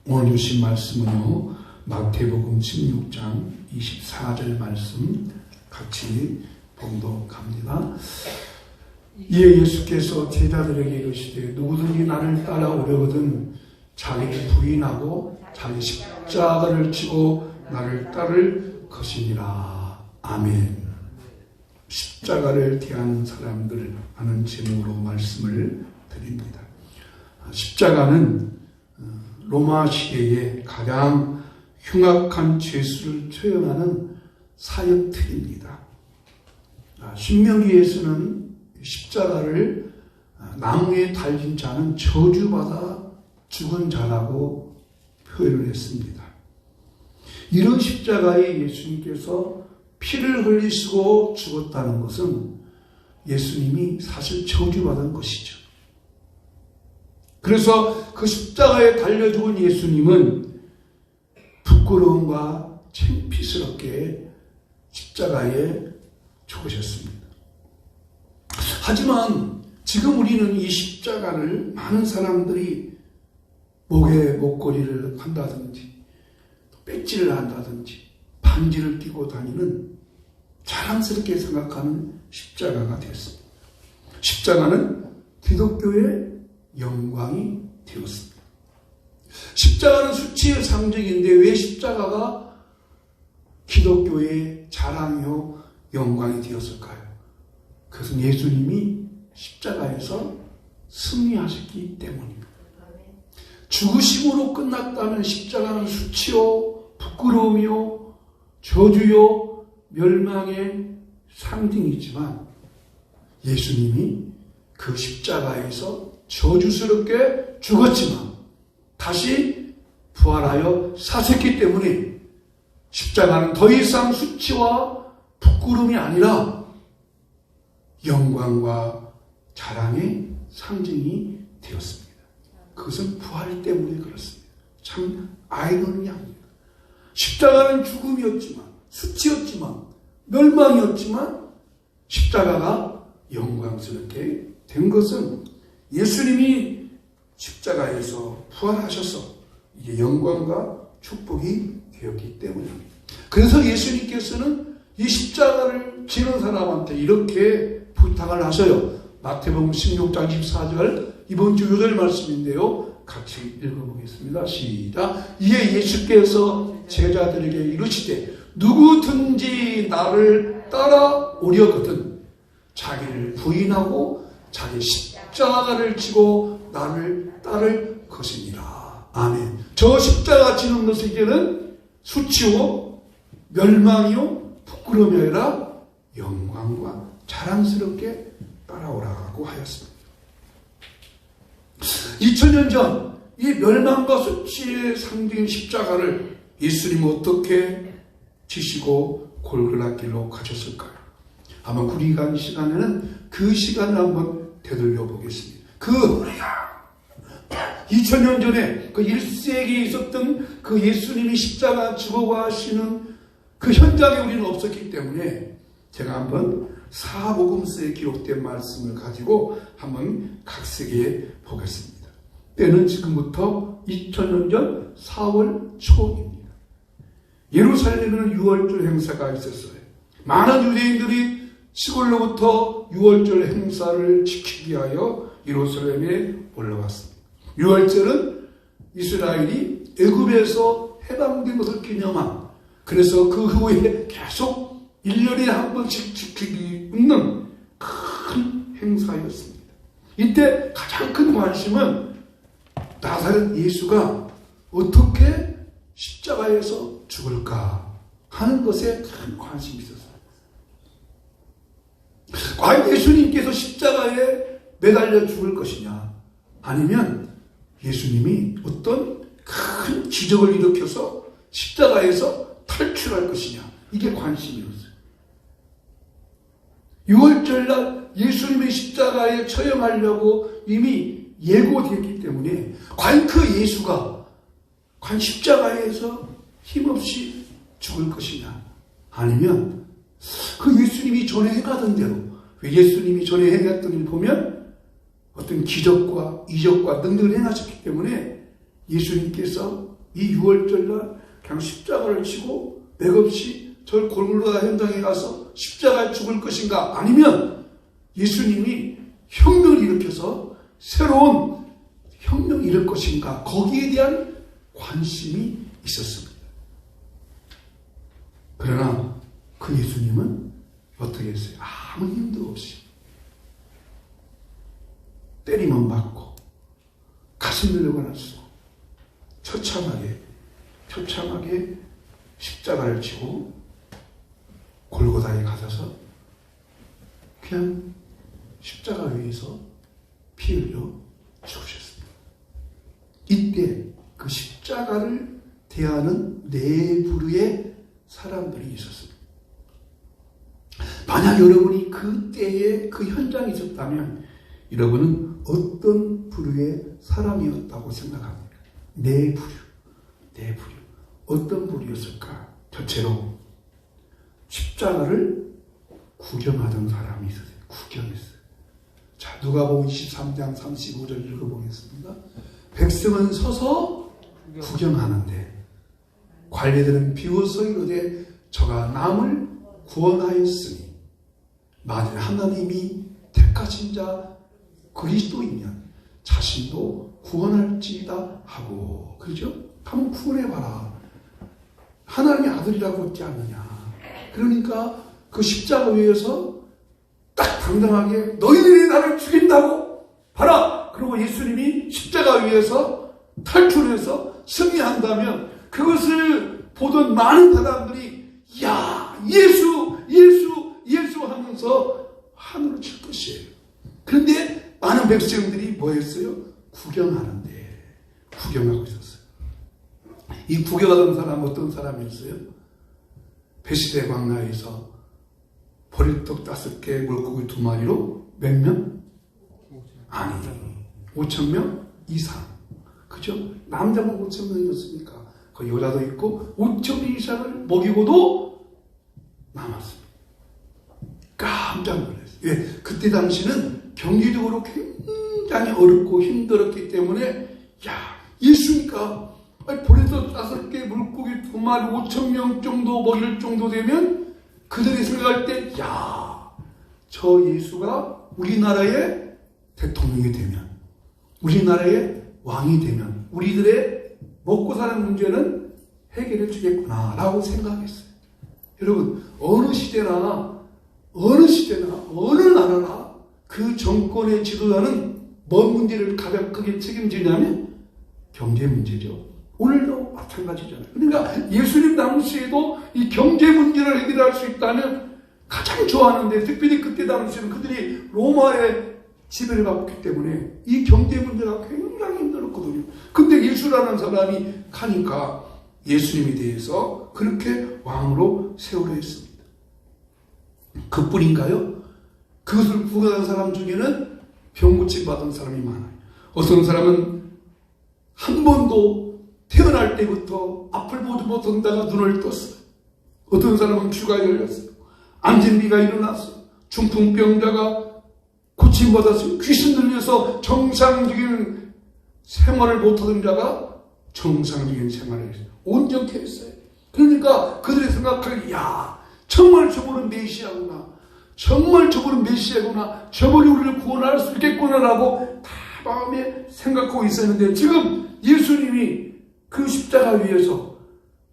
오늘 주신 말씀은요, 마태복음 16장 24절 말씀 같이 봉독합니다. 이에 예수께서 제자들에게 이르시되 누구든지 나를 따라오려거든 자기를 부인하고 자기 십자가를 지고 나를 따를 것이니라. 아멘. 십자가를 대한 사람들 하는 제목으로 말씀을 드립니다. 십자가는 로마 시대의 가장 흉악한 죄수를 처형하는 사형틀입니다. 신명기에서는 십자가를 나무에 달린 자는 저주받아 죽은 자라고 표현을 했습니다. 이런 십자가에 예수님께서 피를 흘리시고 죽었다는 것은 예수님이 사실 저주받은 것이죠. 그래서 그 십자가에 달려 죽은 예수님은 부끄러움과 창피스럽게 십자가에 죽으셨습니다. 하지만 지금 우리는 이 십자가를 많은 사람들이 목에 목걸이를 한다든지 배지를 한다든지 반지를 끼고 다니는 자랑스럽게 생각하는 십자가가 되었습니다. 십자가는 기독교의 영광이 되었습니다. 십자가는 수치의 상징인데 왜 십자가가 기독교의 자랑이요 영광이 되었을까요? 그것은 예수님이 십자가에서 승리하셨기 때문입니다. 죽으심으로 끝났다면 십자가는 수치요 부끄러움이요 저주요 멸망의 상징이지만 예수님이 그 십자가에서 저주스럽게 죽었지만 다시 부활하여 사셨기 때문에 십자가는 더 이상 수치와 부끄러움이 아니라 영광과 자랑의 상징이 되었습니다. 그것은 부활 때문에 그렇습니다. 참 아이러니합니다. 십자가는 죽음이었지만 수치였지만 멸망이었지만 십자가가 영광스럽게 된 것은 예수님이 십자가에서 부활하셔서 이게 영광과 축복이 되었기 때문입니다. 그래서 예수님께서는 이 십자가를 지는 사람한테 이렇게 부탁을 하셔요. 마태복음 16장 24절 이번 주 요절 말씀인데요. 같이 읽어보겠습니다. 시작. 이에 예수께서 제자들에게 이르시되 누구든지 나를 따라오려거든 자기를 부인하고 자기 십자가를 지고 나를 따를 것이니라. 아멘. 저 십자가 지는 것은 이제는 수치요 멸망이요 부끄러움이 아니라 영광과 자랑스럽게 따라오라고 하였습니다. 2000년 전 이 멸망과 수치의 상징인 십자가를 예수님은 어떻게 지시고 골고라길로 가셨을까요? 아마 우리가 이 시간에는 그 시간을 한번 되돌려 보겠습니다. 2000년 전에 그 1세기에 있었던 그 예수님이 십자가 죽어가시는 그 현장에 우리는 없었기 때문에 제가 한번 사복음서에 기록된 말씀을 가지고 한번 각색해 보겠습니다. 때는 지금부터 2000년 전 4월 초입니다. 예루살렘에는 유월절 행사가 있었어요. 많은 유대인들이 시골로부터 유월절 행사를 지키기 위하여 예루살렘에 올라왔습니다. 유월절은 이스라엘이 애굽에서 해방된 것을 기념한, 그래서 그 후에 계속 1년에 한 번씩 지키기 있는 큰 행사였습니다. 이때 가장 큰 관심은 나사렛 예수가 어떻게 십자가에서 죽을까 하는 것에 큰 관심이 있었어요. 과연 예수님께서 십자가에 매달려 죽을 것이냐, 아니면 예수님이 어떤 큰 기적을 일으켜서 십자가에서 탈출할 것이냐, 이게 관심이었어요. 6월절날 예수님의 십자가에 처형하려고 이미 예고되었기 때문에 과연 그 예수가 과연 십자가에서 힘없이 죽을 것이냐, 아니면 그 예수님이 전에 행하던 대로, 예수님이 전에 행했던 일 보면 어떤 기적과 이적과 능력을 행하셨기 때문에 예수님께서 이 6월절날 그냥 십자가를 치고 맥없이 저 골고다 현장에 가서 십자가에 죽을 것인가, 아니면 예수님이 혁명을 일으켜서 새로운 혁명을 일으킬 것인가, 거기에 대한 관심이 있었습니다. 그러나 그 예수님은 어떻게 했어요? 아무 힘도 없이 때리면 맞고 가슴 내려가는 수 처참하게 십자가를 지고 골고다에 가셔서 그냥 십자가 위에서 피 흘려 죽으셨습니다. 이때 그 십자가를 대하는 네 부류의 사람들이 있었습니다. 만약 여러분이 그때에 그 현장에 있었다면 여러분은 어떤 부류의 사람이었다고 생각합니까? 네 부류. 어떤 부류였을까? 첫째로 십자가를 구경하던 사람이 있었어요. 구경했어요. 자, 누가복음 23장 35절 읽어보겠습니다. 백성은 서서 구경하는데 관리들은 비웃어 이르되 저가 남을 구원하였으니 만일 하나님이 택하신 자 그리스도이면 자신도 구원할지이다 하고, 그렇죠? 한번 구원해봐라. 하나님의 아들이라고 했지 않느냐. 그러니까 그 십자가 위에서 딱 당당하게 너희들이 나를 죽인다고 봐라. 그리고 예수님이 십자가 위에서 탈출해서 승리한다면 그것을 보던 많은 사람들이 야, 예수 하면서 하늘을 칠 것이에요. 그런데 많은 백성들이 뭐 했어요? 구경하고 있었어요. 이 구경하던 사람 어떤 사람이었어요? 배시대 광야에서 보리떡 5개, 물고기 2마리로 몇 명? 아니, 5,000명 이상. 그죠? 남자만 5,000명이었으니까 그 여자도 있고 5,000명 이상을 먹이고도 남았습니다. 깜짝 놀랐어요. 왜? 그때 당시는 경제적으로 굉장히 어렵고 힘들었기 때문에 예수니까 보리떡 5개, 물고기 2마리 5,000명 정도 먹일 정도 되면 그들이 생각할 때 저 예수가 우리나라의 대통령이 되면, 우리나라의 왕이 되면 우리들의 먹고 사는 문제는 해결해 주겠구나 라고 생각했어요. 여러분, 어느 시대나 어느 나라나 그 정권의 지도자는 뭔 문제를 가장 크게 책임지냐면 경제 문제죠. 오늘도 마찬가지잖아요. 그러니까 예수님 당시에도 이 경제 문제를 해결할 수 있다면 가장 좋아하는데, 특별히 그때 당시에는 그들이 로마의 지배를 받기 때문에 이 경제 문제가 굉장히 힘들었거든요. 근데 예수라는 사람이 가니까 예수님에 대해서 그렇게 왕으로 세우려 했습니다. 그뿐인가요? 그것을 구원한 사람 중에는 병고침 받은 사람이 많아요. 어떤 사람은 한 번도 태어날 때부터 앞을 보지 못한다가 눈을 떴어요. 어떤 사람은 귀가 열렸어요. 안진비가 일어났어요. 중풍병자가 고침받았어요. 귀신 들려서 정상적인 생활을 못하던 자가 정상적인 생활을 했어요. 온전케 했어요. 그러니까 그들이 생각하기에 정말 저분은 메시아구나. 저분이 우리를 구원할 수 있겠구나라고 다 마음에 생각하고 있었는데, 지금 예수님이 그 십자가 위에서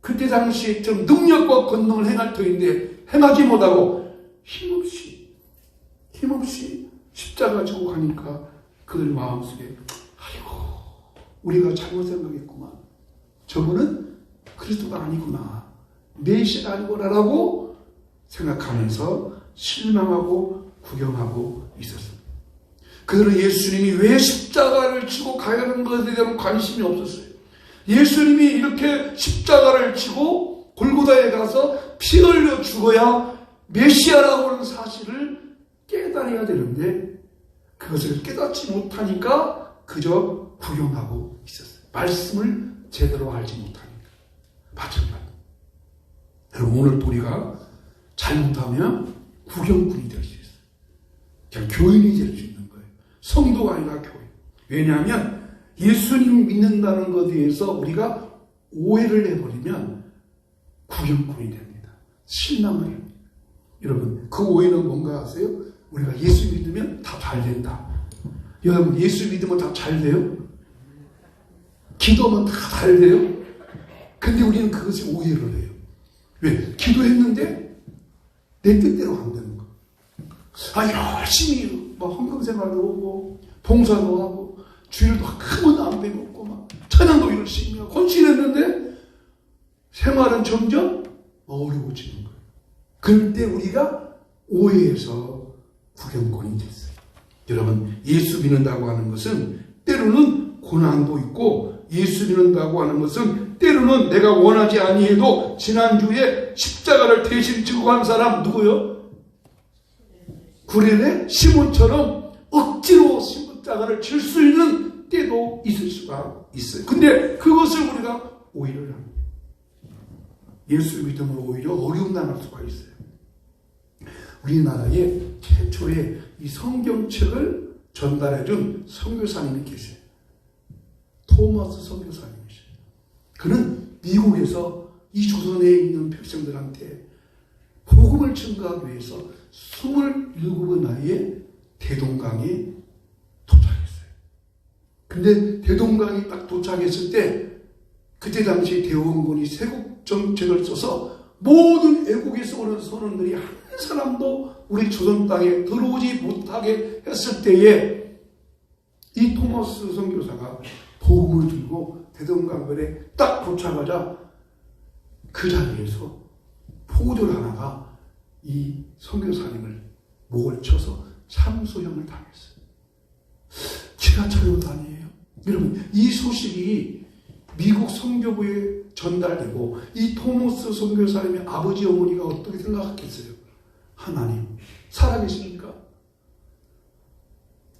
그때 당시에 좀 능력과 권능을 행할 터인데 행하지 못하고 힘없이 십자가 지고 가니까 그들 마음속에 우리가 잘못 생각했구만. 저분은 그리스도가 아니구나. 메시아가 아니구나라고 생각하면서 실망하고 구경하고 있었습니다. 그들은 예수님이 왜 십자가를 지고 가야 하는 것에 대한 관심이 없었어요. 예수님이 이렇게 십자가를 지고 골고다에 가서 피 흘려 죽어야 메시아라고 하는 사실을 깨달아야 되는데 그것을 깨닫지 못하니까 그저 구경하고 있었어요. 말씀을 제대로 알지 못하니까. 마찬가지. 여러분, 오늘 우리가 잘못하면 구경꾼이 될 수 있어요. 그냥 교인이 될 수 있는 거예요. 성도가 아니라 교인. 왜냐하면 예수님 믿는다는 것에 대해서 우리가 오해를 해버리면 구경꾼이 됩니다. 실망을 합니다. 여러분, 그 오해는 뭔가 아세요? 우리가 예수 믿으면 다 잘 된다. 여러분, 예수 믿으면 다 잘 돼요? 기도하면 다 잘 돼요? 근데 우리는 그것에 오해를 해요. 왜? 기도했는데 내 뜻대로 안 되는 거. 열심히 막 헌금생활도 하고 봉사도 하고 주일도 한 번도 안 빼먹고 막 찬양도 열심히 하고 헌신했는데 생활은 점점 어려워지는 거예요. 그때 우리가 오해해서 구경꾼이 됐어요. 여러분, 예수 믿는다고 하는 것은 때로는 고난도 있고, 예수 믿는다고 하는 것은 때로는 내가 원하지 아니해도 지난주에 십자가를 대신 지고 간 사람 누구요? 구레네 시몬처럼 억지로 십자가를 질 수 있는 때도 있을 수가 있어요. 근데 그것을 우리가 오해를 합니다. 예수 믿음으로 오히려 어려움 당할 수가 있어요. 우리나라에 최초의 이 성경책을 전달해준 선교사님이 계세요. 토마스 선교사님이시죠. 그는 미국에서 이 조선에 있는 백성들한테 복음을 증거하기 위해서 27의 나이에 대동강에 도착했어요. 근데 대동강에 딱 도착했을 때 그때 당시 대원군이 세국 정책을 써서 모든 애국에서 오는 선원들이 한 사람도 우리 조선 땅에 들어오지 못하게 했을 때에 이 토마스 선교사가 복음을 들고 대동강변에 딱 도착하자 그 자리에서 포도를 하나가 이 선교사님을 목을 쳐서 참소형을 당했어요. 제가 잘못 아니에요. 여러분, 이 소식이 미국 선교부에 전달되고 이 토마스 선교사님의 아버지 어머니가 어떻게 생각했겠어요? 하나님 살아계십니까?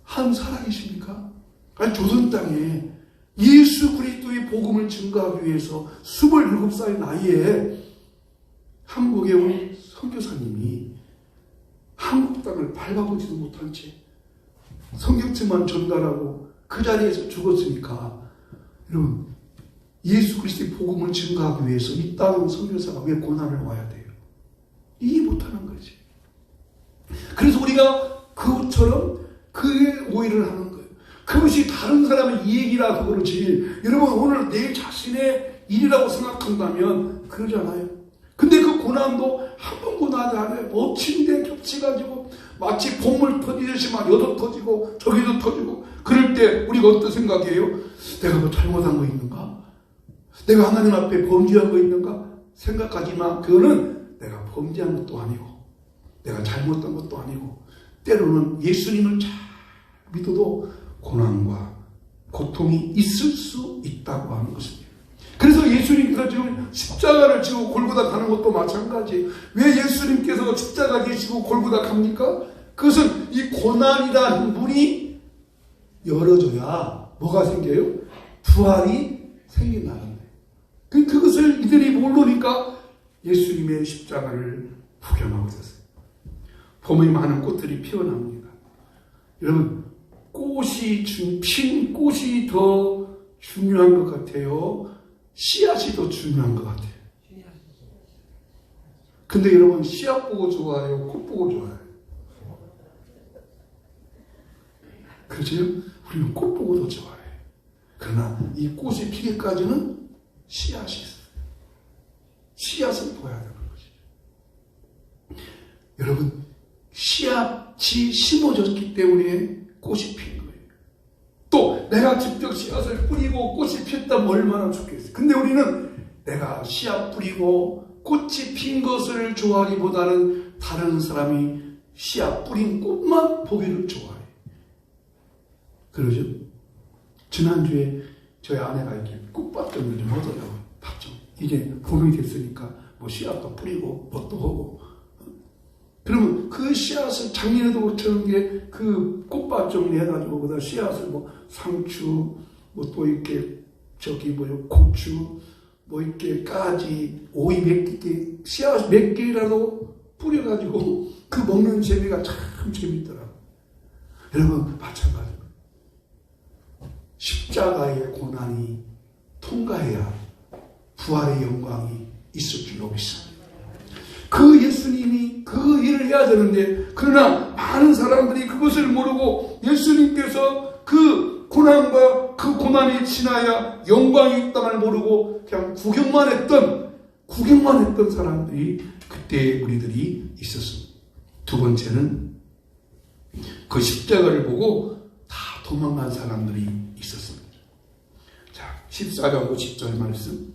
한 살아계십니까? 아니, 조선 땅에 예수 그리스도의 복음을 증거하기 위해서 27살 나이에 한국에 온 선교사님이 한국 땅을 밟아보지도 못한 채 성경책만 전달하고 그 자리에서 죽었으니까, 여러분, 예수 그리스도의 복음을 증거하기 위해서 이 땅 선교사가 왜 고난을 와야 돼요? 이해 못하는 거지. 그래서 우리가 그것처럼 그의 오해를 하는 거예요. 그것이 다른 사람의 이익이라서 그렇지, 여러분, 오늘 내 자신의 일이라고 생각한다면 그러잖아요. 근데 그 고난도 한 번 고난이 아니에요. 엎친데 겹쳐가지고 마치 봄물 터지듯이 막 여도 터지고 저기도 터지고, 그럴 때 우리가 어떤 생각이에요? 내가 뭐 잘못한 거 있는가? 내가 하나님 앞에 범죄한 거 있는가? 생각하지만 그거는 내가 범죄한 것도 아니고 내가 잘못한 것도 아니고, 때로는 예수님을 잘 믿어도 고난과 고통이 있을 수 있다고 하는 것입니다. 그래서 예수님께서 지금 십자가를 지고 골고다 가는 것도 마찬가지예요. 왜 예수님께서 십자가 지시고 골고다 갑니까? 그것은 이 고난이라는 문이 열어줘야 뭐가 생겨요? 부활이 생긴다는 거예요. 그것을 이들이 모르니까 예수님의 십자가를 구경하고 있었어요. 봄에 많은 꽃들이 피어납니다. 여러분, 핀 꽃이 더 중요한 것 같아요? 씨앗이 더 중요한 것 같아요? 근데 여러분, 씨앗 보고 좋아해요? 꽃 보고 좋아해요? 그렇죠? 우리는 꽃 보고 더 좋아해요. 그러나 이 꽃이 피기까지는 씨앗이 있어요. 씨앗을 보여야 되는 것이죠. 여러분, 씨앗이 심어졌기 때문에 꽃이 핀 거예요. 또 내가 직접 씨앗을 뿌리고 꽃이 피었다면 얼마나 좋겠어요. 근데 우리는 내가 씨앗 뿌리고 꽃이 핀 것을 좋아하기보다는 다른 사람이 씨앗 뿌린 꽃만 보기를 좋아해요. 그러죠? 지난주에 저희 아내가 이렇게 꽃밭 좀 하더라고요. 밥 좀. 이제 봄이 됐으니까 뭐 씨앗도 뿌리고 뭣도 하고. 그러면 그 씨앗을 작년에도 그렇던 게 그 꽃밭 정리해가지고 거기다 씨앗을 뭐 상추 뭐 또 이렇게 저기 뭐요 고추 뭐 이렇게 까지 오이 몇 개 씨앗 몇 개라도 뿌려가지고 그 먹는 재미가 참 재밌더라고요. 여러분, 마찬가지입니다. 십자가의 고난이 통과해야 부활의 영광이 있을 줄로 믿습니다. 그 예수님이 그 일을 해야 되는데, 그러나 많은 사람들이 그것을 모르고 예수님께서 그 고난과 그 고난이 지나야 영광이 있다는 모르고 그냥 구경만 했던 사람들이 그때 우리들이 있었습니다. 두 번째는 그 십자가를 보고 다 도망간 사람들이 있었습니다. 자, 14장 50절 말씀.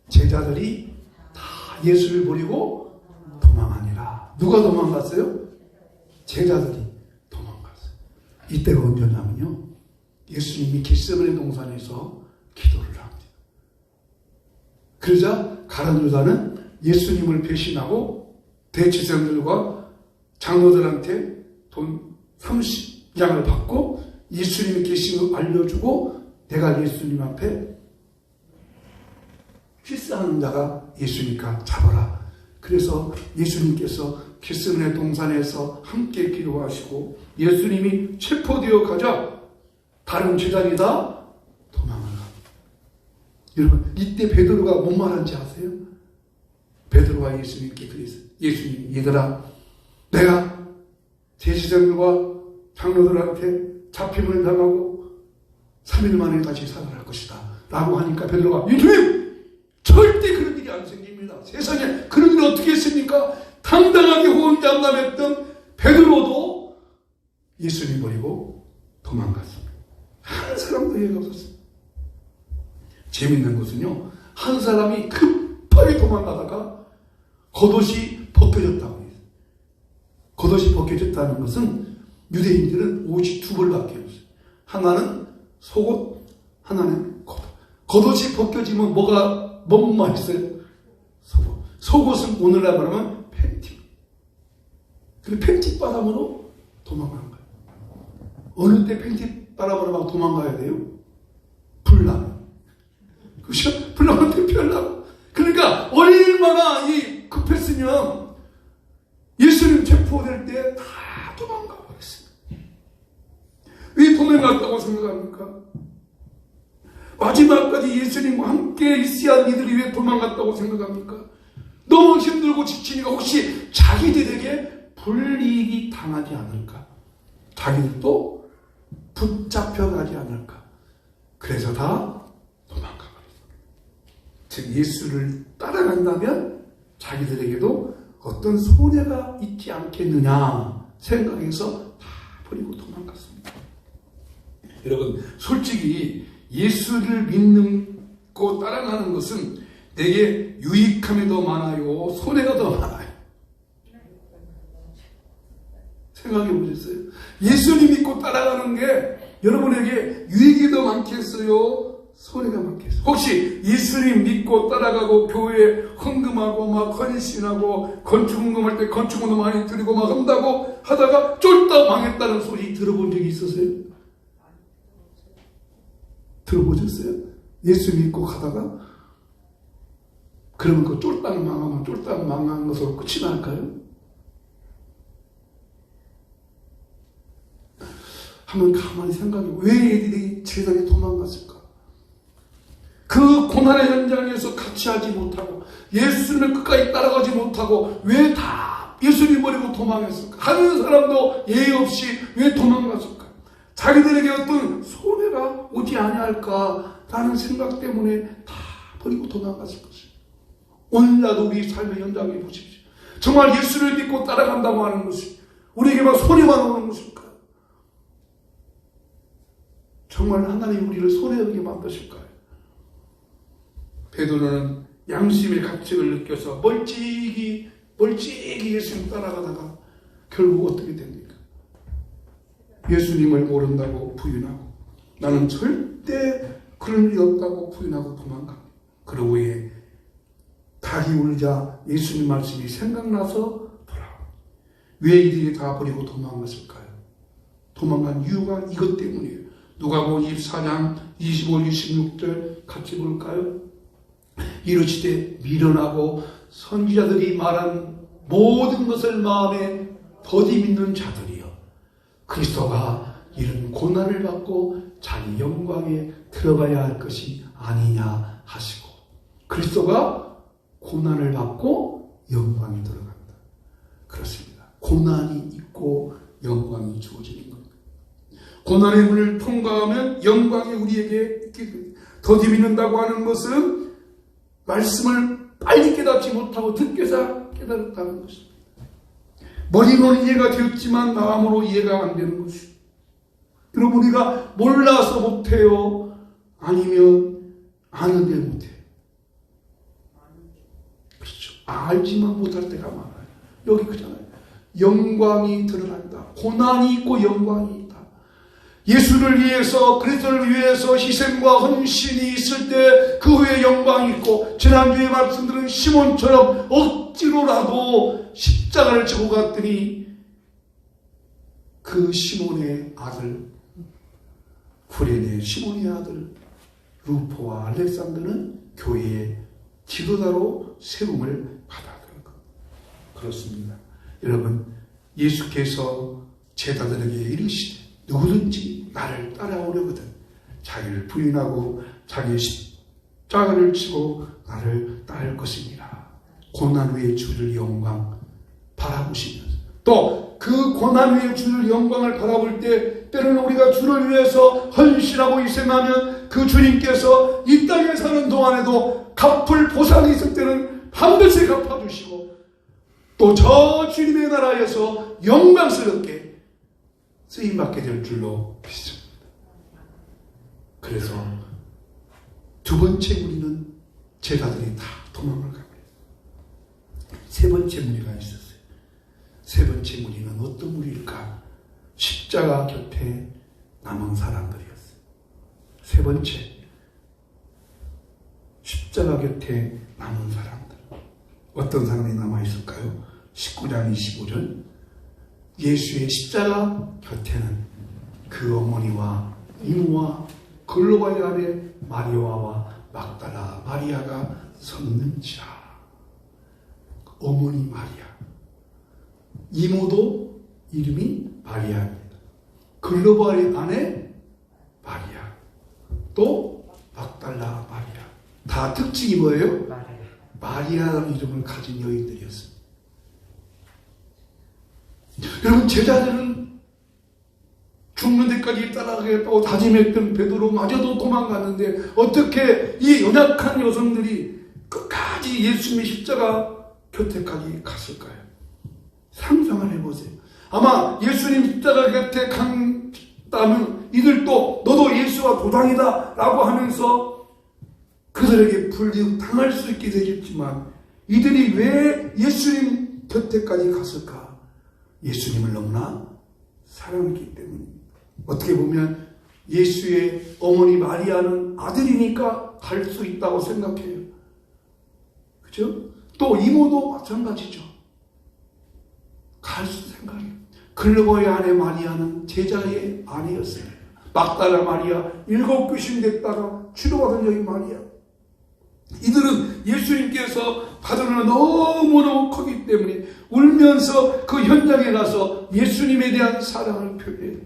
제자들이 다 예수를 버리고 도망하니라. 누가 도망갔어요? 제자들이 도망갔어요. 이때가 언제냐면요, 예수님이 겟세마네 동산에서 기도를 합니다. 그러자 가룟 유다는 예수님을 배신하고 대제사장들과 장로들한테 돈 30양을 받고 예수님이 계신 걸 알려주고, 내가 예수님 앞에 키스하는 자가 예수니까 잡아라. 그래서 예수님께서 겟세마네 동산에서 함께 기도하시고 예수님이 체포되어 가자 다른 제자들이 다 도망을 갑니다. 여러분, 이때 베드로가 뭔 말한지 아세요? 베드로가 예수님께 그랬어요. 예수님, 얘들아, 내가 제사장들과 장로들한테 잡힘을 당하고 3일 만에 다시 살아날 것이다 라고 하니까 베드로가, 예수님, 절대 그런 일이 안 생깁니다. 세상에 그런 일이 어떻게 있습니까? 당당하게 호언장담했던 베드로도 예수님 버리고 도망갔습니다. 한 사람도 예가 없었습니다. 재밌는 것은요, 한 사람이 급하게 도망가다가 겉옷이 벗겨졌다고 해요. 겉옷이 벗겨졌다는 것은 유대인들은 옷이 두 벌밖에 없어요. 하나는 속옷, 하나는 겉옷. 겉옷이 벗겨지면 뭐만 있어요? 속옷. 속옷은 오늘날 말하면 팬티. 그 팬티 바람으로 도망가는 거예요. 어느 때 팬티 바람으로 막 도망가야 돼요? 불나면. 그렇죠? 불나면 대피하려고. 그러니까 얼마나 급했으면 예수님 체포될 때 다 도망가 버렸어요. 왜 도망갔다고 생각합니까? 마지막까지 예수님과 함께 있어야 이들이 왜 도망갔다고 생각합니까? 너무 힘들고 지치니까 혹시 자기들에게 불이익이 당하지 않을까? 자기들도 붙잡혀가지 않을까? 그래서 다 도망가 버렸어요. 즉, 예수를 따라간다면 자기들에게도 어떤 손해가 있지 않겠느냐 생각해서 다 버리고 도망갔습니다. 여러분, 솔직히 예수를 믿고 따라가는 것은 내게 유익함이 더 많아요? 손해가 더 많아요? 생각해 보셨어요? 예수님 믿고 따라가는 게 여러분에게 유익이 더 많겠어요? 손해가 많겠어요? 혹시 예수님 믿고 따라가고 교회에 헌금하고 막 헌신하고 건축헌금할 때 건축원도 많이 드리고 막 한다고 하다가 쫄딱 망했다는 소리 들어본 적이 있으세요? 들어보셨어요? 예수 믿고 가다가 그러면 그 쫄딱 망하면 쫄딱 망한 것으로 끝이 날까요? 한번 가만히 생각해. 왜 애들이 세상에 도망갔을까? 그 고난의 현장에서 같이 하지 못하고 예수님을 끝까지 따라가지 못하고 왜 다 예수님 버리고 도망했을까? 한 사람도 예의 없이 왜 도망갔을까? 자기들에게 어떤 손해가 오지 아니할까라는 생각 때문에 다 버리고 도망갔을 것입니다. 오늘날도 우리 삶의 현장에 보십시오. 정말 예수를 믿고 따라간다고 하는 것이 우리에게만 손해만 오는 것일까요? 정말 하나님 우리를 손해하게 만드실까요? 베드로는 양심의 가책을 느껴서 멀찍이 예수님 따라가다가 결국 어떻게 됩니까? 예수님을 모른다고 부인하고 나는 절대 그런 일이 없다고 부인하고 도망갑니다. 그러고 후에 닭이 울자 예수님 말씀이 생각나서 돌아옵니다. 왜 이들이 다 버리고 도망갔을까요? 도망간 이유가 이것 때문이에요. 누가복음 24장 25, 26절 같이 볼까요? 이르시되 미련하고 선지자들이 말한 모든 것을 마음에 더디 믿는 자들이여 그리스도가 이런 고난을 받고 자기 영광에 들어가야 할 것이 아니냐 하시고, 그리스도가 고난을 받고 영광에 들어간다. 그렇습니다. 고난이 있고 영광이 주어지는 겁니다. 고난의 문을 통과하면 영광이 우리에게 있게 됩니다. 더디민다고 하는 것은 말씀을 빨리 깨닫지 못하고 듣게서 깨달았다는 것입니다. 머리로는 이해가 되었지만 마음으로 이해가 안 되는 것입니다. 여러분, 우리가 몰라서 못해요? 아니면 아는데 못해요? 그렇죠. 알지만 못할 때가 많아요. 여기 그잖아요. 영광이 드러난다. 고난이 있고 영광이 있다. 예수를 위해서, 그리스도를 위해서 희생과 헌신이 있을 때 그 후에 영광이 있고, 지난주에 말씀드린 시몬처럼 억지로라도 십자가를 지고 갔더니 그 시몬의 아들, 구레네 시몬의 아들 루포와 알렉산더는 교회의 지도자로 세움을 받았던 것. 그렇습니다. 여러분, 예수께서 제자들에게 이르시되 누구든지 나를 따라오려거든 자기를 부인하고 자기의 십자가를 지고 나를 따를 것이니라. 고난 후에 주를 영광 바라보시면서, 또 그 고난 후에 주를 영광을 바라볼 때 때로는 우리가 주를 위해서 헌신하고 희생하면 그 주님께서 이 땅에 사는 동안에도 갚을 보상이 있을 때는 반드시 갚아주시고, 또 저 주님의 나라에서 영광스럽게 쓰임받게 될 줄로 믿습니다. 그래서 두 번째 무리는 제자들이 다 도망을 갑니다. 세 번째 무리가 있었어요. 세 번째 무리는 어떤 무리일까? 십자가 곁에 남은 사람들이었어요. 세 번째, 십자가 곁에 남은 사람들. 어떤 사람이 남아있을까요? 19장 25절. 예수의 십자가 곁에는 그 어머니와 이모와 글로바의 아내 마리아와 막달라 마리아가 섰는지라. 어머니 마리아, 이모도 이름이 마리아입니다. 글로바의 아내 마리아, 또 막달라 마리아. 다 특징이 뭐예요? 마리아라는 이름을 가진 여인들이었습니다. 여러분, 제자들은 죽는 데까지 따라가겠다고 다짐했던 베드로마저도 도망갔는데 어떻게 이 연약한 여성들이 끝까지 예수님의 십자가 곁에까지 갔을까요? 상상을 해보세요. 아마 예수님 십자가 곁에 갔다면 이들도 너도 예수와 도당이다 라고 하면서 그들에게 불리당할 수 있게 되겠지만, 이들이 왜 예수님 곁에까지 갔을까? 예수님을 너무나 사랑했기 때문입니다. 어떻게 보면 예수의 어머니 마리아는 아들이니까 갈 수 있다고 생각해요. 그죠? 또 이모도 마찬가지죠. 갈 수 생각해요. 글로바의 아내 마리아는 제자의 아내였어요. 막달라 마리아, 7 귀신 됐다가 치료받은 여인 마리아. 이들은 예수님께서 받은 은혜가 너무너무 크기 때문에 울면서 그 현장에 가서 예수님에 대한 사랑을 표현해요.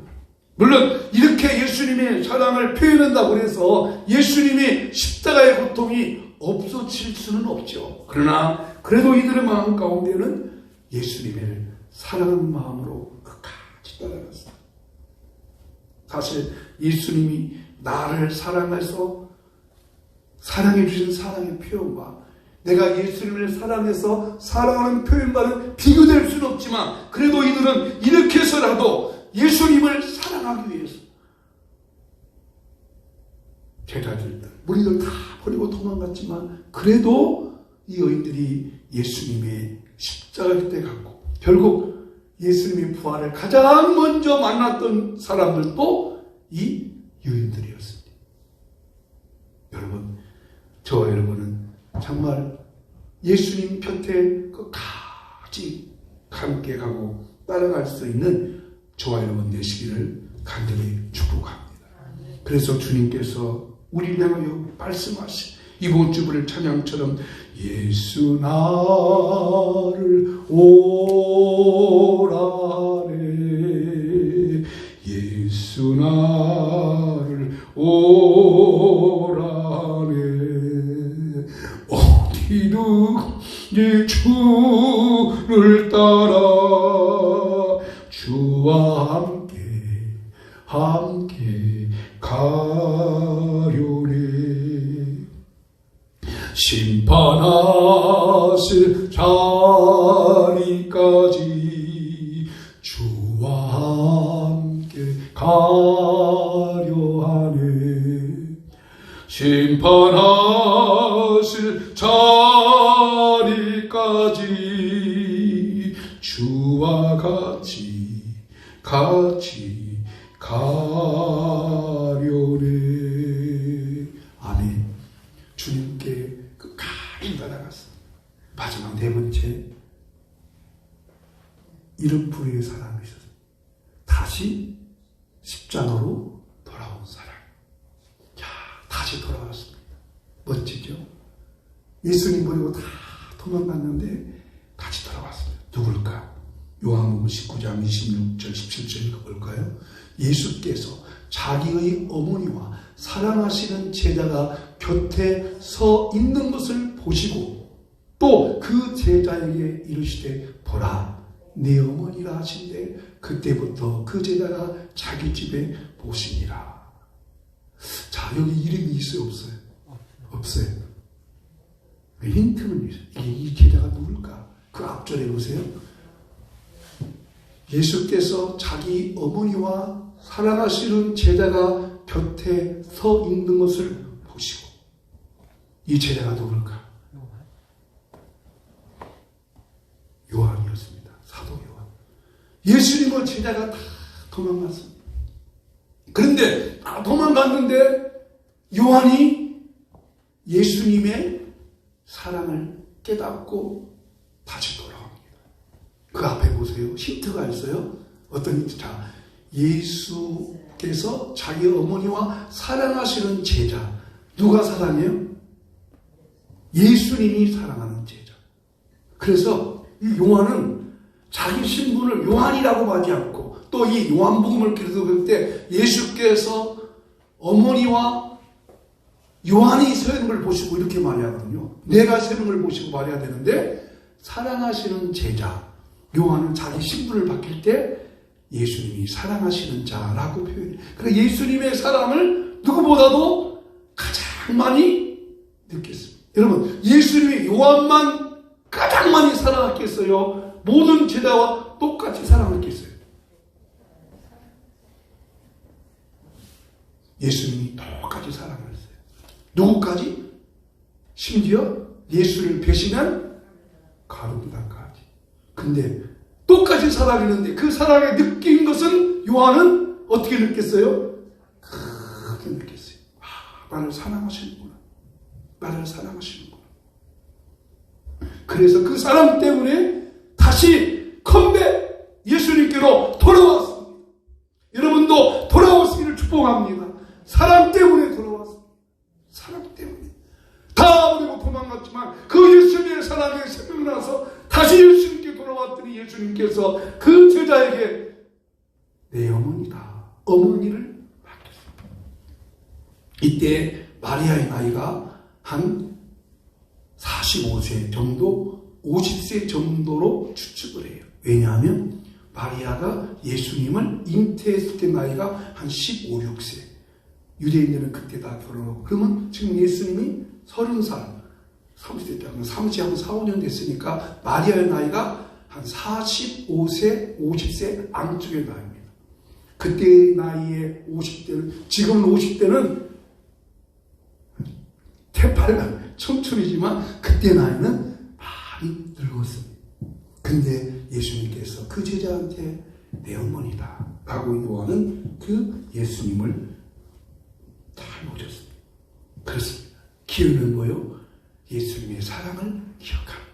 물론 이렇게 예수님의 사랑을 표현한다고 해서 예수님의 십자가의 고통이 없어질 수는 없죠. 그러나 그래도 이들의 마음 가운데는 예수님을 사랑하는 마음으로 끝까지 따라갔어요. 사실 예수님이 나를 사랑해서 사랑해 주신 사랑의 표현과 내가 예수님을 사랑해서 사랑하는 표현과는 비교될 수는 없지만, 그래도 이들은 이렇게 해서라도 예수님을 사랑하기 위해서 제자들, 무리들 다 버리고 도망갔지만, 그래도 이 여인들이 예수님의 십자가 곁에 갔고, 결국 예수님의 부활을 가장 먼저 만났던 사람들도 이 여인들이었습니다. 여러분, 저와 여러분은 정말 예수님 곁에 끝까지 함께 가고 따라갈 수 있는 저와 여러분 되시기를 간절히 축복합니다. 그래서 주님께서 우리를 향하여 말씀하신 이번 주부를 찬양처럼 예수 나를 오라네, 예수 예수 나를 오라네. 어디든지 주를 따라 주와 함께 가려네. 심판하실 자리까지 주와 함께 가려 하네. 심판하실 자리까지 주와 같이 가려네. 아멘. 주님께 끝까지 따라갔어. 마지막 네 번째, 이름 부르의 사람이 있었어요. 다시 십자가로 돌아온 사람. 자, 다시 돌아왔습니다. 멋지죠? 예수님 버리고 다 도망갔는데 다시 돌아왔습니다. 누굴까? 요한복음 19장 26절 17절 읽어볼까요? 예수께서 자기의 어머니와 사랑하시는 제자가 곁에 서 있는 것을 보시고 또 그 제자에게 이르시되 보라 네 어머니라 하신대 그때부터 그 제자가 자기 집에 모시니라. 자, 여기 이름이 있어요 없어요? 없어요. 힌트는 있어요. 이 제자가 누굴까? 그 앞절에 보세요. 예수께서 자기 어머니와 사랑하시는 제자가 곁에 서 있는 것을 보시고, 이 제자가 누굴까? 요한이었습니다. 사도 요한. 예수님을 제자가 다 도망갔습니다. 그런데 다 도망갔는데 요한이 예수님의 사랑을 깨닫고 다시 돌아옵니다. 그 앞에 보세요. 힌트가 있어요. 어떤 힌트? 자, 예수께서 자기 어머니와 사랑하시는 제자. 누가 사랑해요? 예수님이 사랑하는 제자. 그래서 이 요한은 자기 신분을 요한이라고 하지 않고 또 이 요한복음을 기록할 때 예수께서 어머니와 요한이 서 있는 걸 보시고 이렇게 말하거든요. 내가 서 있는 걸 보시고 말해야 되는데 사랑하시는 제자. 요한은 자기 신분을 바뀔 때 예수님이 사랑하시는 자라고 표현해요. 그래서 예수님의 사랑을 누구보다도 가장 많이 느꼈습니다. 여러분, 예수님이 요한만 가장 많이 사랑했겠어요? 모든 제자와 똑같이 사랑했겠어요? 예수님이 똑같이 사랑했어요. 누구까지? 심지어 예수를 배신한 가룟유다까지. 근데 똑같이 사랑했는데 그 사랑에 느낀 것은 요한은 어떻게 느꼈어요? 크게 느꼈어요. 나를 사랑하시는구나. 나를 사랑하시는구나. 그래서 그 사랑 때문에 다시 컴백 예수님께로 돌아왔습니다. 여러분도 돌아오시기를 축복합니다. 사랑 때문에 돌아왔습니다. 사랑 때문에. 다 버리고 도망갔지만 그 예수님의 사랑에 생명이 나서 다시 예수님께 돌아왔더니 예수님께서 그 제자에게 내 어머니다. 어머니를 맡겼습니다. 이때 마리아의 나이가 한 45세 정도, 50세 정도로 추측을 해요. 왜냐하면 마리아가 예수님을 잉태했을 때 나이가 한 15, 16세. 유대인들은 그때 다 결혼하고. 그러면 지금 예수님이 30살, 30대 때, 30세 한 4, 5년 됐으니까 마리아의 나이가 한 45세, 50세 안쪽의 나이입니다. 그때 나이에 50대는, 지금 50대는 태팔난 청춘이지만 그때 나이는 많이 늙었습니다. 근데 예수님께서 그 제자한테 내 어머니다 라고 요한은 그 예수님을 잘 모셨습니다. 그렇습니다. 기회는 뭐요? 예수님의 사랑을 기억합니다.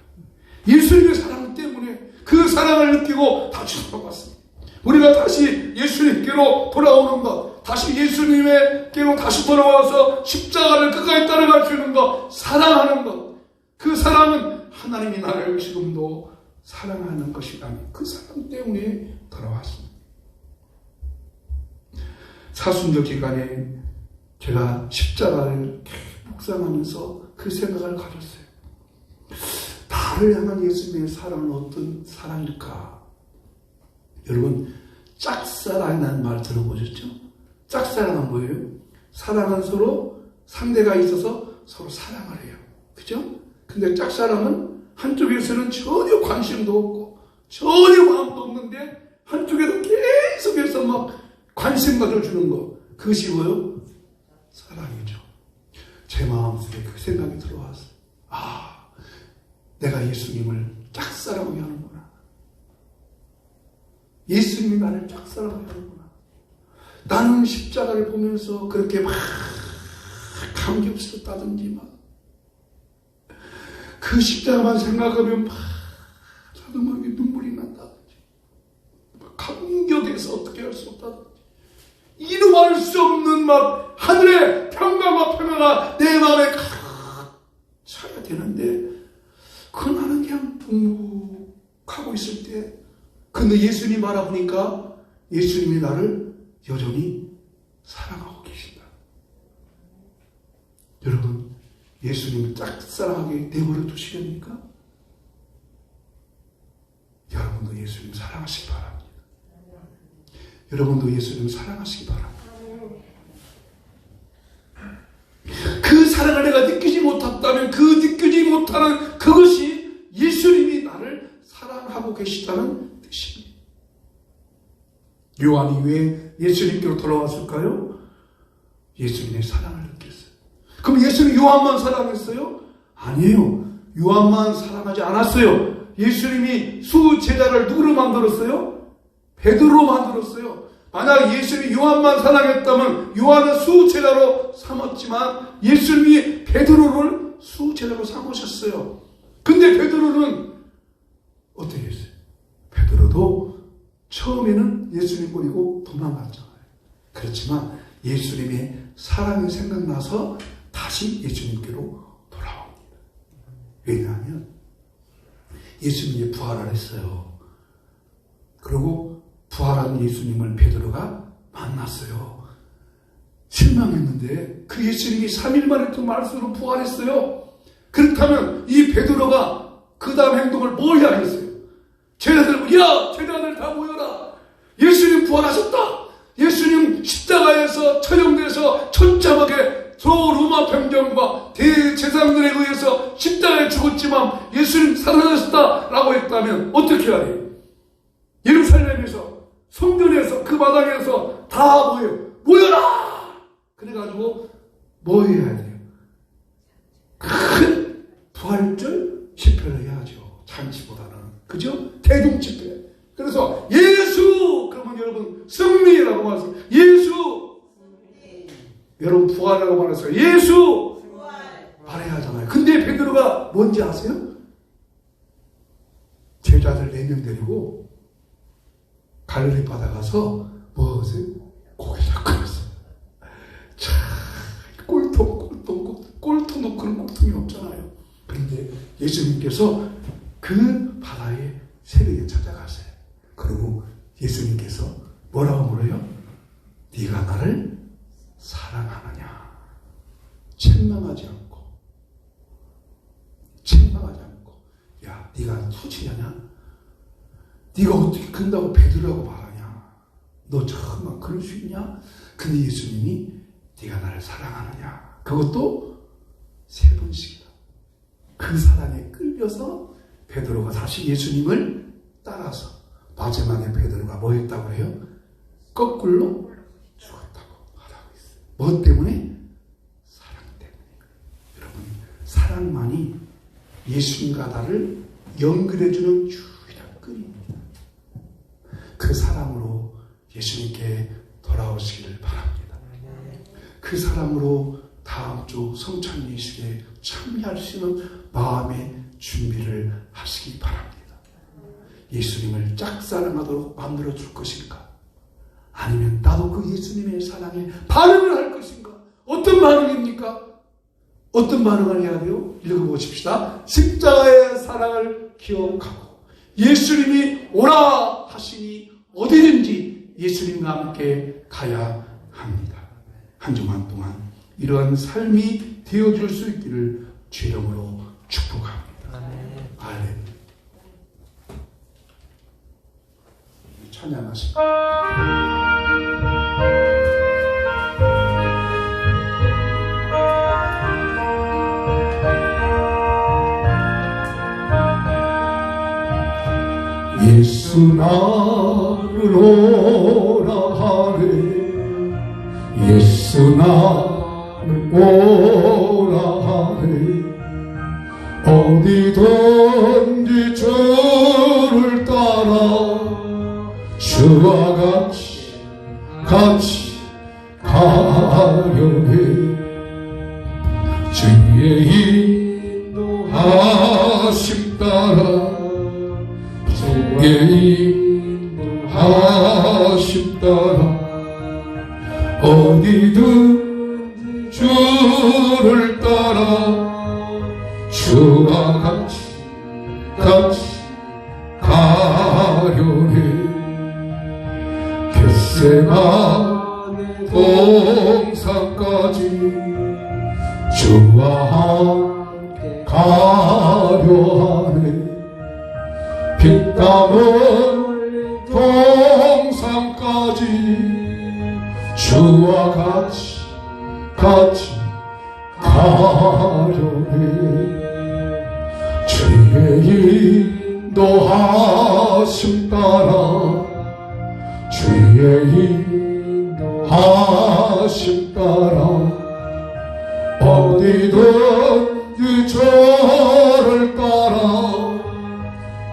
예수님의 사랑 때문에 그 사랑을 느끼고 다시 돌아왔습니다. 우리가 다시 예수님께로 돌아오는 것, 다시 예수님께로 다시 돌아와서 십자가를 끝까지 따라갈 수 있는 것, 사랑하는 것. 그 사랑은 하나님이 나를 지금도 사랑하는 것이라는 그 사랑 때문에 돌아왔습니다. 사순절 기간에 제가 십자가를 묵상하면서 그 생각을 가졌어요. 나를 향한 예수님의 사랑은 어떤 사랑일까? 여러분, 짝사랑이라는 말 들어보셨죠? 짝사랑은 뭐예요? 사랑은 서로 상대가 있어서 서로 사랑을 해요. 그죠? 근데 짝사랑은 한쪽에서는 전혀 관심도 없고 전혀 마음도 없는데 한쪽에도 계속해서 막 관심만을 주는 거. 그것이 뭐예요? 사랑이죠. 제 마음속에 그 생각이 들어왔어요. 아, 내가 예수님을 짝사랑하게 하는구나. 예수님이 나를 짝사랑하게 하는구나. 나는 십자가를 보면서 그렇게 막 감격스럽다든지 막 그 십자가만 생각하면 막 자동하게 눈물이 난다든지 막 감격해서 어떻게 할 수 없다든지 이루할 수 없는 막 하늘의 평강과 평화가 내 마음에 칵 차야 되는데 그 나는 그냥 묵묵하고 있을 때 근데 예수님 바라보니까 예수님이 나를 여전히 사랑하고 계신다. 여러분, 예수님을 짝사랑하게 내버려 두시겠습니까? 여러분도 예수님 사랑하시기 바랍니다. 여러분도 예수님 사랑하시기 바랍니다. 그 사랑을 내가 느끼지 못했다면 그 느끼지 못하는 그것이 예수님이 나를 사랑하고 계시다는 뜻입니다. 요한이 왜 예수님께로 돌아왔을까요? 예수님의 사랑을 느꼈어요. 그럼 예수님 요한만 사랑했어요? 아니에요. 요한만 사랑하지 않았어요. 예수님이 수제자를 누구로 만들었어요? 베드로로 만들었어요. 만약 예수님이 요한만 사랑했다면 요한은 수제자로 삼았지만 예수님이 베드로를 수제자로 삼으셨어요. 근데 베드로는 어떻게 했어요? 베드로도 처음에는 예수님 버리고 도망갔잖아요. 그렇지만 예수님의 사랑이 생각나서 다시 예수님께로 돌아옵니다. 왜냐하면 예수님이 부활을 했어요. 그리고 부활한 예수님을 베드로가 만났어요. 실망했는데 그 예수님이 3일 만에 또 말씀으로 부활했어요. 그렇다면 이 베드로가 그 다음 행동을 뭐 해야겠어요? 제자들, 야! 제자들 다 모여라! 예수님 부활하셨다! 예수님 십자가에서 처형돼서 천참하게 저 로마 병정과 대제사장들에 의해서 십자가에 죽었지만 예수님 살아나셨다라고 했다면 어떻게 해야 돼요? 예루살렘에서 성전에서 그 마당에서 다 모여라! 그래가지고 뭐 해야 돼요? 큰 부활절 집회를 해야죠. 잔치보다는. 그죠? 대중 집회. 그래서 예수! 그러면 여러분 승리라고 말해서 예수! 여러분 부활이라고 말해서 예수! 말해야 하잖아요. 근데 베드로가 뭔지 아세요? 제자들 4명 데리고 갈릴리 바다 가서 뭐 하세요? 고기 잡고 있어요. 참 꼴통 놓고는 꼴통이 없잖아요. 그런데 예수님께서 그 바다에 새벽에 찾아가세요. 그리고 예수님께서 뭐라고 물어요? 네가 나를 사랑하느냐? 책망하지 않고 야 네가 투치냐냐? 네가 어떻게 큰다고 베드로라고 말하냐? 너 정말 그럴 수 있냐? 근데 예수님이 네가 나를 사랑하느냐? 그것도 3번씩이다. 그 사랑에 끌려서 베드로가 다시 예수님을 따라서 마지막에 베드로가 뭐 했다고 해요? 거꾸로 죽었다고 하라고 있어요. 뭐 때문에? 사랑 때문에. 여러분, 사랑만이 예수님과 나를 연결해주는 유일한 끈입니다. 그 사랑으로 예수님께 돌아오시기를 바랍니다. 그 사랑으로 다음 주 성찬 예식에 참여할 수 있는 마음의 준비를 하시기 바랍니다. 예수님을 짝사랑하도록 만들어 줄 것인가? 아니면 나도 그 예수님의 사랑에 반응을 할 것인가? 어떤 반응입니까? 어떤 반응을 해야 돼요? 읽어보십시다. 십자가의 사랑을 기억하고 예수님이 오라 하시니 어디든지 예수님과 함께 가야 합니다. 한 주간 동안 이러한 삶이 되어줄 수 있기를 주 이름으로 축복합니다. 아멘. 찬양하십니다. 예수 나를 오라 하네 예수 나를 오라 하네 어디든지 주를 따라 주와 같이 가려네 주의 인도하심 따라 인도하심 따라 어디든 주를 따라 주와 같이 가려네 겟세마네 동산까지 주와 함께 가려 하네 피땀 흘린 동산까지 주와 같이 가려네 주의 인도하심 따라 주의 인도하심 따라 어디든지 저를 따라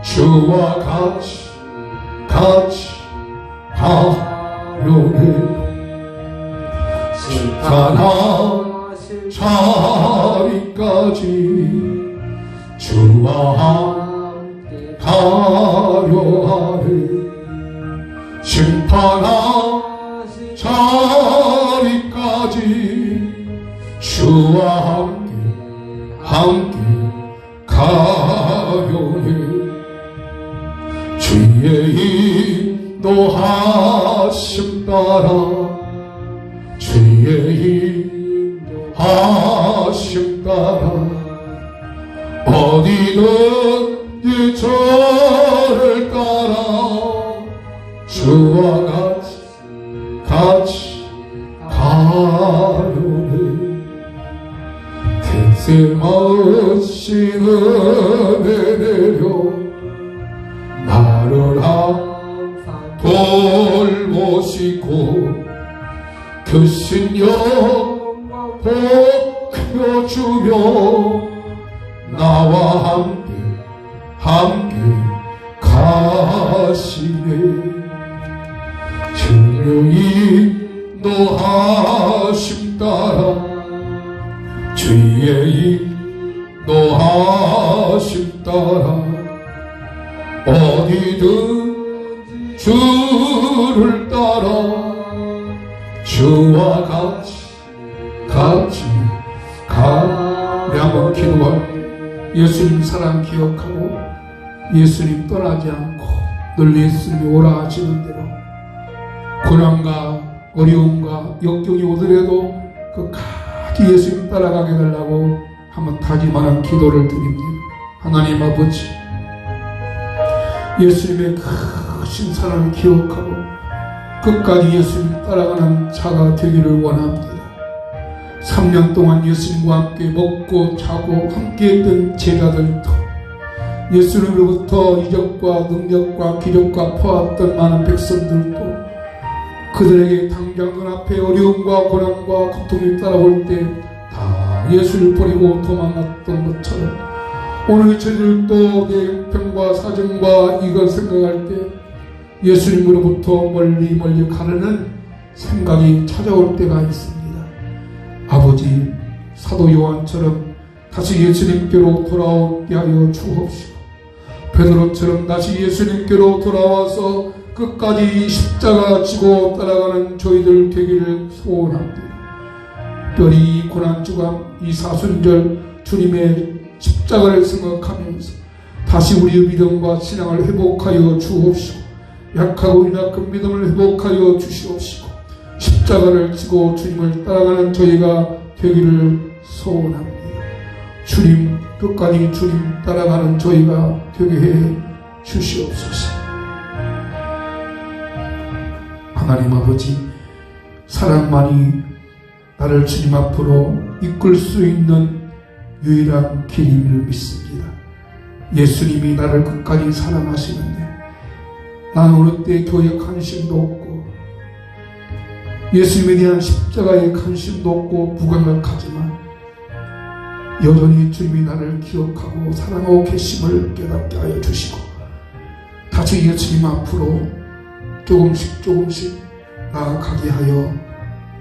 주와 같이 가려네 심판하실 자리까지 주와 함께 가려 하네 심판하실 자리까지 주와 함께 가려네 주의 인도하심 따라 주의 인도하심 따라 어디든지 저를 따라 주와 같이 가려네 겟세마시 은혜 내려 나를 항상 돌보시고 크신 영광 보여주며 나와 함께 가시네 주의 인도하심 따라 주의 인도하심 따라 어디든지 주를 따라 주와 같이 우리 한번 기도하고 예수님 사랑 기억하고 예수님 떠나지 않고 늘 예수님이 오라 하시는 대로 고난과 어려움과 역경이 오더라도 끝까지 예수님 따라가게 해달라고 한번 다짐하는 기도를 드립니다. 하나님 아버지 예수님의 크신 사랑을 기억하고 끝까지 예수님 따라가는 자가 되기를 원합니다. 3년 동안 예수님과 함께 먹고 자고 함께했던 제자들도 예수님으로부터 이적과 능력과 기적과 퍼왔던 많은 백성들도 그들에게 당장 눈앞에 어려움과 고난과 고통이 따라올 때 다 예수를 버리고 도망갔던 것처럼 오늘 저희들도 내 형편과 사정과 이걸 생각할 때 예수님으로부터 멀리 가려는 생각이 찾아올 때가 있습니다. 아버지 사도 요한처럼 다시 예수님께로 돌아오게 하여 주옵시고 베드로처럼 다시 예수님께로 돌아와서 끝까지 십자가 지고 따라가는 저희들 되기를 소원합니다. 특별히 이 고난주간 이 사순절 주님의 십자가를 생각하면서 다시 우리의 믿음과 신앙을 회복하여 주옵시고 약하고 연약한 믿음을 회복하여 주시옵시고 십자가를 지고 주님을 따라가는 저희가 되기를 소원합니다. 주님 끝까지 주님 따라가는 저희가 되게 해 주시옵소서. 하나님 아버지, 사랑만이 나를 주님 앞으로 이끌 수 있는 유일한 길임을 믿습니다. 예수님이 나를 끝까지 사랑하시는데 나는 어느 때 교회에 관심도 없고 예수님에 대한 십자가에 관심도 없고 무감각하지만 여전히 주님이 나를 기억하고 사랑하고 계심을 깨닫게 하여 주시고 다시 예수님 앞으로 조금씩 나아가게 하여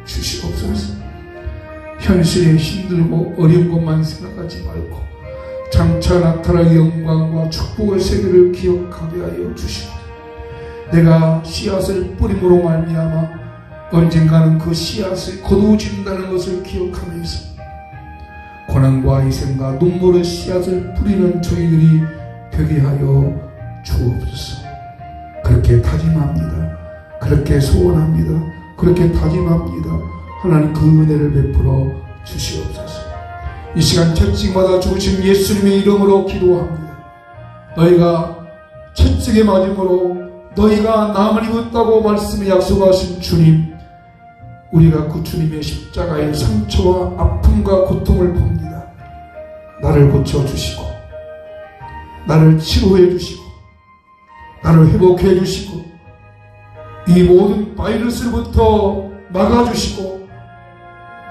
주시옵소서. 현실에 힘들고 어려운 것만 생각하지 말고 장차 나타날 영광과 축복의 세계를 기억하게 하여 주시고 내가 씨앗을 뿌림으로 말미암아 언젠가는 그 씨앗이 거두어진다는 것을 기억하면서 고난과 희생과 눈물의 씨앗을 뿌리는 저희들이 되게 하여 주옵소서. 그렇게 다짐합니다. 그렇게 소원합니다. 그렇게 다짐합니다. 하나님 그 은혜를 베풀어 주시옵소서. 이 시간 채찍마다 죽으신 예수님의 이름으로 기도합니다. 너희가 채찍에 맞음으로 너희가 남을 입었다고 말씀에 약속하신 주님, 우리가 그 주님의 십자가의 상처와 아픔과 고통을 봅니다. 나를 고쳐주시고 나를 치료해 주시고 나를 회복해 주시고 이 모든 바이러스로부터 막아주시고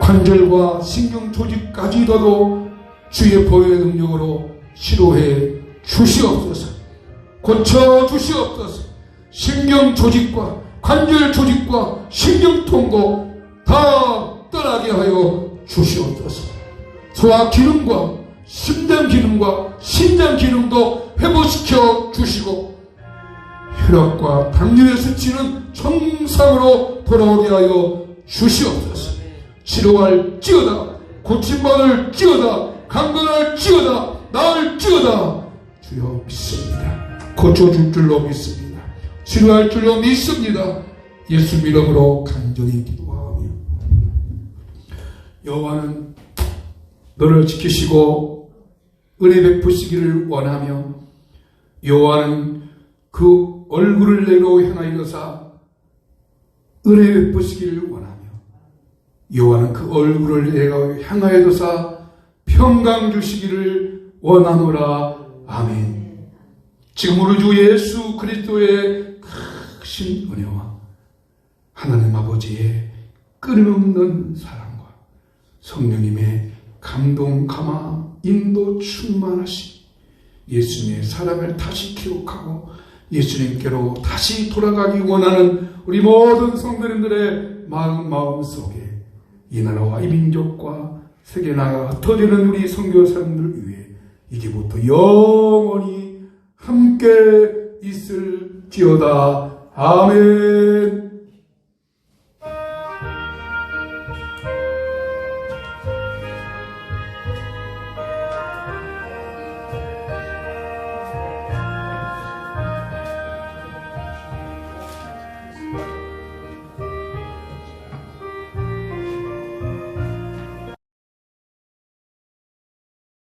관절과 신경 조직까지도 주의 보혈의 능력으로 치료해 주시옵소서. 고쳐 주시옵소서. 신경 조직과 관절 조직과 신경통도 다 떠나게 하여 주시옵소서. 소화 기능과 심장 기능과 신장 기능도 회복시켜 주시고 혈압과 당뇨의 수치는 정상으로 돌아오게 하여 주시옵소서. 치료할지어다, 고침받을지어다, 강건할지어다, 나을지어다. 주여 믿습니다. 고쳐줄 줄로 믿습니다. 치료할 줄로 믿습니다. 예수 이름으로 간절히 기도하며 여호와는 너를 지키시고 은혜 베푸시기를 원하며 여호와는 그 얼굴을 내로 향하여서 은혜 베푸시기를 원하며 여호와는 그 얼굴을 내로 향하여서 평강 주시기를 원하노라. 아멘. 지금 우리 주 예수 그리스도의 크신 은혜와 하나님 아버지의 끊임없는 사랑과 성령님의 감동, 감화, 인도 충만하신 예수님의 사랑을 다시 기록하고 예수님께로 다시 돌아가기 원하는 우리 모든 성도님들의 마음 속에 이 나라와 이 민족과 세계 나라가 흩어지는 우리 선교사님들을 위해 이제부터 영원히 함께 있을지어다. 아멘.